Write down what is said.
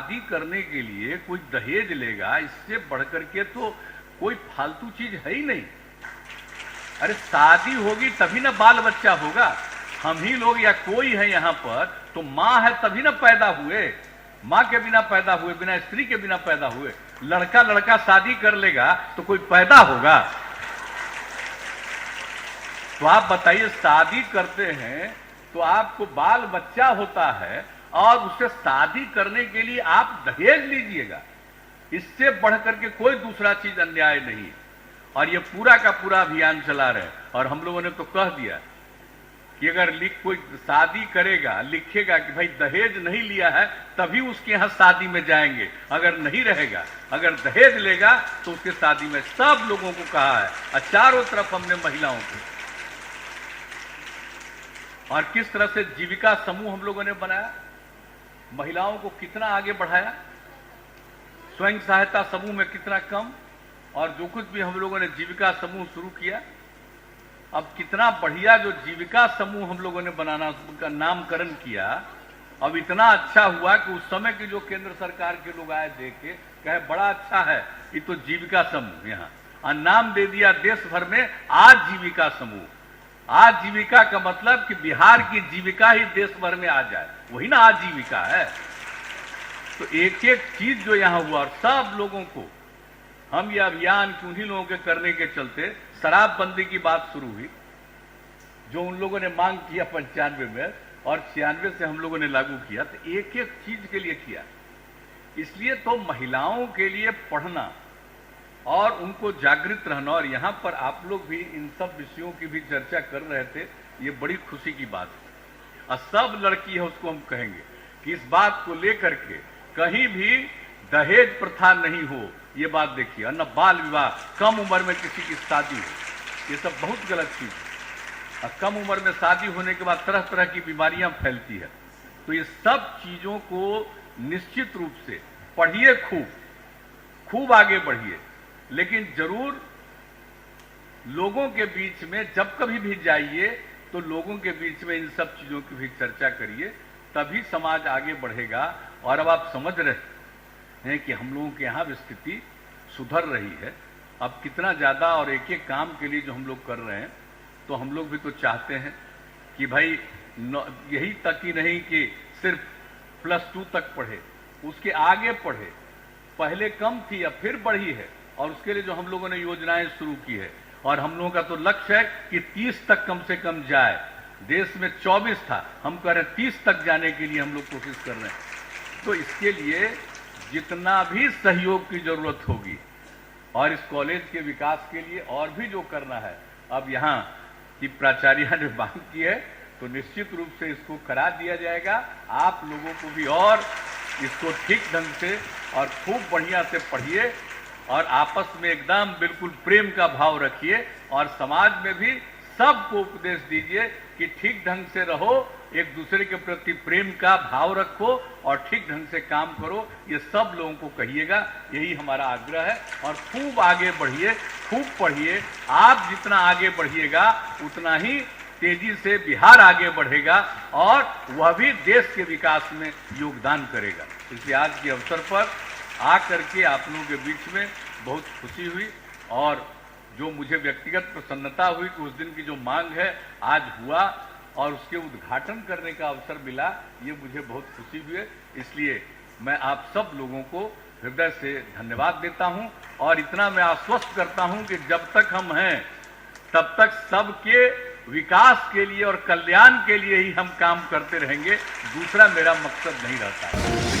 शादी करने के लिए कोई दहेज लेगा, इससे बढ़कर के तो कोई फालतू चीज है ही नहीं। अरे शादी होगी तभी ना बाल बच्चा होगा। हम ही लोग या कोई है यहाँ पर तो माँ है तभी ना पैदा हुए। माँ के बिना पैदा हुए, बिना स्त्री के बिना पैदा हुए। लड़का लड़का शादी कर लेगा तो कोई पैदा होगा? तो आप बताइए, शादी करते हैं तो आपको बाल बच्चा होता है और उससे शादी करने के लिए आप दहेज लीजिएगा। इससे बढ़कर के कोई दूसरा चीज अन्याय नहीं। और ये पूरा का पूरा अभियान चला रहे। और हम लोगों ने तो कह दिया कि अगर कोई शादी करेगा, लिखेगा कि भाई दहेज नहीं लिया है तभी उसके यहां शादी में जाएंगे, अगर नहीं रहेगा, अगर दहेज लेगा तो उसके शादी में। सब लोगों को कहा है और चारों तरफ हमने महिलाओं को। और किस तरह से जीविका समूह हम लोगों ने बनाया, महिलाओं को कितना आगे बढ़ाया, स्वयं सहायता समूह में कितना कम, और जो कुछ भी हम लोगों ने जीविका समूह शुरू किया, अब कितना बढ़िया जो जीविका समूह हम लोगों ने बनाना, उसका नामकरण किया। अब इतना अच्छा हुआ कि उस समय के जो केंद्र सरकार के लोग आए देख के कहे बड़ा अच्छा है ये तो जीविका समूह, यहाँ और नाम दे दिया देश भर में आजीविका समूह। आजीविका का मतलब कि बिहार की जीविका ही देश भर में आ जाए, वही ना आजीविका है। तो एक एक चीज जो यहाँ हुआ, और सब लोगों को हम ये अभियान उन्हीं लोगों के करने के चलते शराबबंदी की बात शुरू हुई, जो उन लोगों ने मांग किया 95 में, और 96 से हम लोगों ने लागू किया। तो एक एक चीज के लिए किया। इसलिए तो महिलाओं के लिए पढ़ना और उनको जागृत रहना, और यहां पर आप लोग भी इन सब विषयों की भी चर्चा कर रहे थे, ये बड़ी खुशी की बात है। और सब लड़की है उसको हम कहेंगे कि इस बात को लेकर के कहीं भी दहेज प्रथा नहीं हो, ये बात देखिए। और न बाल विवाह, कम उम्र में किसी की शादी हो, ये सब बहुत गलत चीज है। और कम उम्र में शादी होने के बाद तरह तरह की बीमारियां फैलती है। तो ये सब चीजों को निश्चित रूप से पढ़िए, खूब आगे बढ़िए, लेकिन जरूर लोगों के बीच में जब कभी भी जाइए तो लोगों के बीच में इन सब चीजों की भी चर्चा करिए, तभी समाज आगे बढ़ेगा। और अब आप समझ रहे हैं कि हम लोगों के यहाँ भी स्थिति सुधर रही है अब कितना ज्यादा, और एक एक काम के लिए जो हम लोग कर रहे हैं, तो हम लोग भी तो चाहते हैं कि भाई यही तक ही नहीं कि सिर्फ +2 तक पढ़े, उसके आगे पढ़े। पहले कम थी, अब फिर बढ़ी है, और उसके लिए जो हम लोगों ने योजनाएं शुरू की है। और हम लोगों का तो लक्ष्य है कि 30 तक कम से कम जाए। देश में 24 था, हम कह रहे हैं 30 तक जाने के लिए हम लोग कोशिश कर रहे हैं। तो इसके लिए जितना भी सहयोग की जरूरत होगी, और इस कॉलेज के विकास के लिए और भी जो करना है, अब यहाँ की प्राचार्य ने मांग की है, तो निश्चित रूप से इसको करा दिया जाएगा। आप लोगों को भी और इसको ठीक ढंग से और खूब बढ़िया से पढ़िए, और आपस में एकदम बिल्कुल प्रेम का भाव रखिए, और समाज में भी सबको उपदेश दीजिए कि ठीक ढंग से रहो, एक दूसरे के प्रति प्रेम का भाव रखो और ठीक ढंग से काम करो। ये सब लोगों को कहिएगा, यही हमारा आग्रह है। और खूब आगे बढ़िए, खूब पढ़िए। आप जितना आगे बढ़िएगा उतना ही तेजी से बिहार आगे बढ़ेगा, और वह भी देश के विकास में योगदान करेगा। इसलिए आज के अवसर पर आकर के आप लोगों के बीच में बहुत खुशी हुई, और जो मुझे व्यक्तिगत प्रसन्नता हुई कि उस दिन की जो मांग है आज हुआ, और उसके उद्घाटन करने का अवसर मिला, ये मुझे बहुत खुशी हुई है। इसलिए मैं आप सब लोगों को हृदय से धन्यवाद देता हूं, और इतना मैं आश्वस्त करता हूं कि जब तक हम हैं तब तक सबके विकास के लिए और कल्याण के लिए ही हम काम करते रहेंगे। दूसरा मेरा मकसद नहीं रहता है।